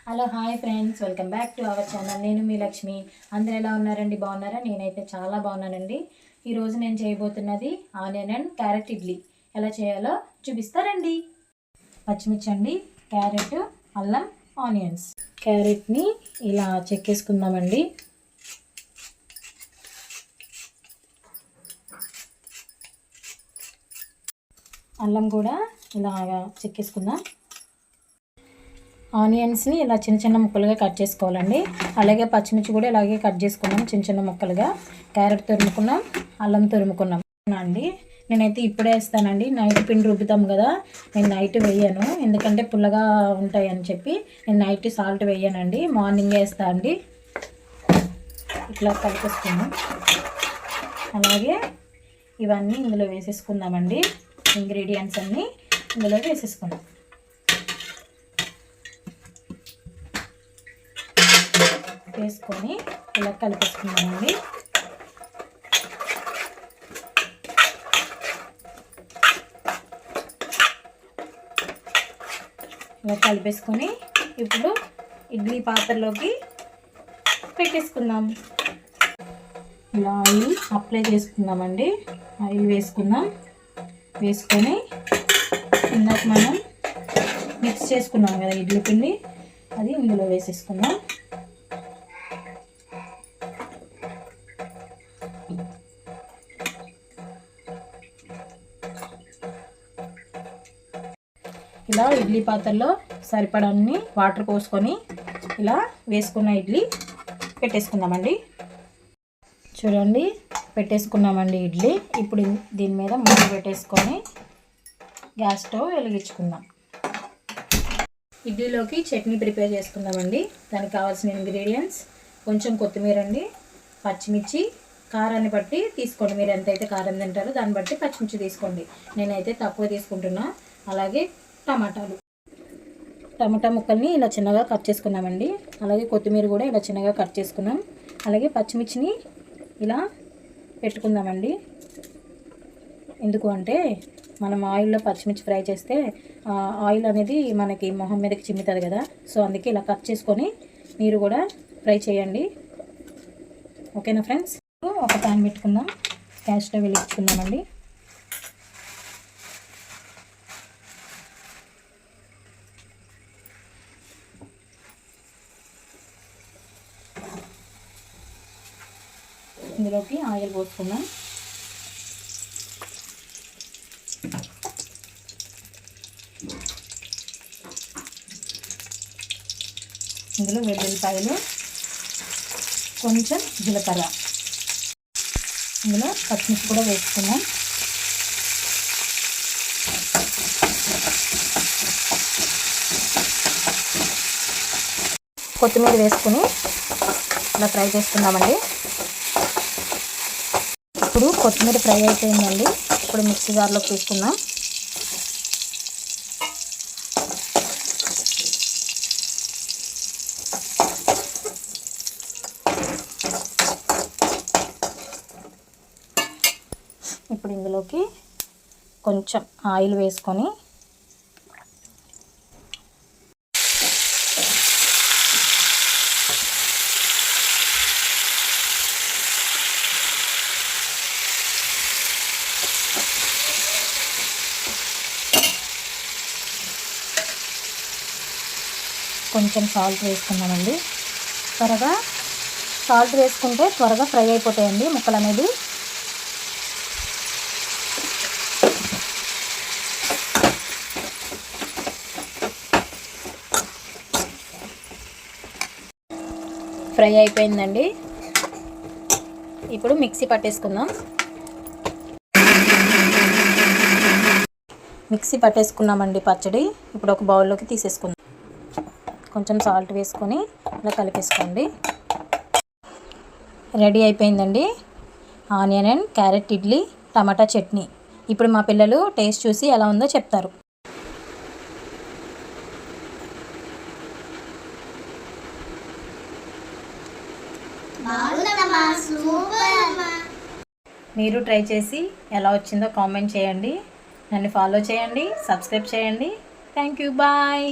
Hello hi friends, welcome back to our channel. నేను మీ లక్ష్మి. అందరూ ఎలా ఉన్నారండి? బాగున్నారా? నేనైతే చాలా బాగున్నానండి. ఈరోజు నేను చేయబోతున్నది ఆనియన్ అండ్ క్యారెట్ ఇడ్లీ. ఎలా చేయాలో చూపిస్తారండి. పచ్చిమిర్చి అండి, క్యారెట్, అల్లం, ఆనియన్స్. క్యారెట్ని ఇలా చెక్కేసుకుందామండి. అల్లం కూడా ఇలాగా చెక్కేసుకుందాం. ఆనియన్స్ని ఇలా చిన్న చిన్న ముక్కలుగా కట్ చేసుకోవాలండి. అలాగే పచ్చిమిర్చి కూడా ఇలాగే కట్ చేసుకున్నాం చిన్న చిన్న ముక్కలుగా. క్యారెట్ తురుముకున్నాం, అల్లం తురుముకున్నాం అండి. నేనైతే ఇప్పుడే వేస్తానండి. నైట్ పిండి రుబ్బుతాం కదా, నేను నైట్ వేయను, ఎందుకంటే పుల్లగా ఉంటాయని చెప్పి నేను నైట్ సాల్ట్ వేయనండి, మార్నింగే వేస్తా అండి. ఇట్లా కలిపేసుకున్నాం. అలాగే ఇవన్నీ ఇందులో వేసేసుకుందామండి. ఇంగ్రీడియంట్స్ అన్నీ ఇందులో వేసేసుకుందాం. వేసుకొని ఇలా కలిపేసుకున్నామండి. ఇలా కలిపేసుకొని ఇప్పుడు ఇడ్లీ పాత్రలోకి పెట్టేసుకుందాం. ఇలా ఆయిల్ అప్లై చేసుకుందామండి. ఆయిల్ వేసుకుందాం. వేసుకొని ఇందాక మనం మిక్స్ చేసుకున్నాం కదా ఇడ్లీ పిండి, అది ఇందులో వేసేసుకుందాం. ఇలా ఇడ్లీ పాత్రలో సరిపడన్ని వాటర్ పోసుకొని ఇలా వేసుకున్న ఇడ్లీ పెట్టేసుకుందామండి. చూడండి, పెట్టేసుకున్నామండి ఇడ్లీ. ఇప్పుడు దీని మీద మూత పెట్టేసుకొని గ్యాస్ స్టవ్ వెలిగించుకుందాం. ఇడ్లీలోకి చట్నీ ప్రిపేర్ చేసుకుందామండి. దానికి కావాల్సిన ఇంగ్రీడియంట్స్ కొంచెం కొత్తిమీర అండి, పచ్చిమిర్చి, కారాన్ని బట్టి తీసుకోండి. మీరు ఎంతైతే కారం తింటారో దాన్ని బట్టి పచ్చిమిర్చి తీసుకోండి. నేనైతే తక్కువ తీసుకుంటున్నా. అలాగే టమాటా ముక్కల్ని ఇలా చిన్నగా కట్ చేసుకున్నామండి. అలాగే కొత్తిమీర కూడా ఇలా చిన్నగా కట్ చేసుకున్నాం. అలాగే పచ్చిమిర్చిని ఇలా పెట్టుకుందామండి. ఎందుకు అంటే మనం ఆయిల్లో పచ్చిమిర్చి ఫ్రై చేస్తే ఆయిల్ అనేది మనకి మొహం మీదకి చిమ్ముతుంది కదా, సో అందుకే ఇలా కట్ చేసుకొని మీరు కూడా ఫ్రై చేయండి. ఓకేనా ఫ్రెండ్స్? ఒక ప్యాన్ పెట్టుకుందాం. గ్యాస్ స్టవ్ వెలిగించుకుందామండి. ఇందులోకి ఆయిల్ పోసుకుందాం. ఇందులో వెల్లుల్లిపాయలు, కొంచెం జీలకర్ర, ఇందులో పచ్చిమిర్చి కూడా వేసుకుందాం. కొత్తిమీర వేసుకుని ఇలా ఫ్రై చేసుకుందామండి. ఇప్పుడు కొత్తిమీర ఫ్రై అయిపోయిందండి. ఇప్పుడు మిక్సీ జార్లోకి తీసుకుందాం. ఇప్పుడు ఇందులోకి కొంచెం ఆయిల్ వేసుకొని కొంచెం సాల్ట్ వేసుకున్నామండి. త్వరగా సాల్ట్ వేసుకుంటే త్వరగా ఫ్రై అయిపోతాయండి ముక్కలు అనేది. ఫ్రై అయిపోయిందండి. ఇప్పుడు మిక్సీ పట్టేసుకుందాం. మిక్సీ పట్టేసుకున్నామండి పచ్చడి. ఇప్పుడు ఒక బౌల్లోకి తీసేసుకుందాం. కొంచెం సాల్ట్ వేసుకొని ఇలా కలిపేసుకోండి. రెడీ అయిపోయిందండి ఆనియన్ అండ్ క్యారెట్ ఇడ్లీ టమాటా చట్నీ. ఇప్పుడు మా పిల్లలు టేస్ట్ చూసి ఎలా ఉందో చెప్తారు. మీరు ట్రై చేసి ఎలా వచ్చిందో కామెంట్ చేయండి. నన్ను ఫాలో చేయండి, సబ్స్క్రైబ్ చేయండి. Thank you, bye.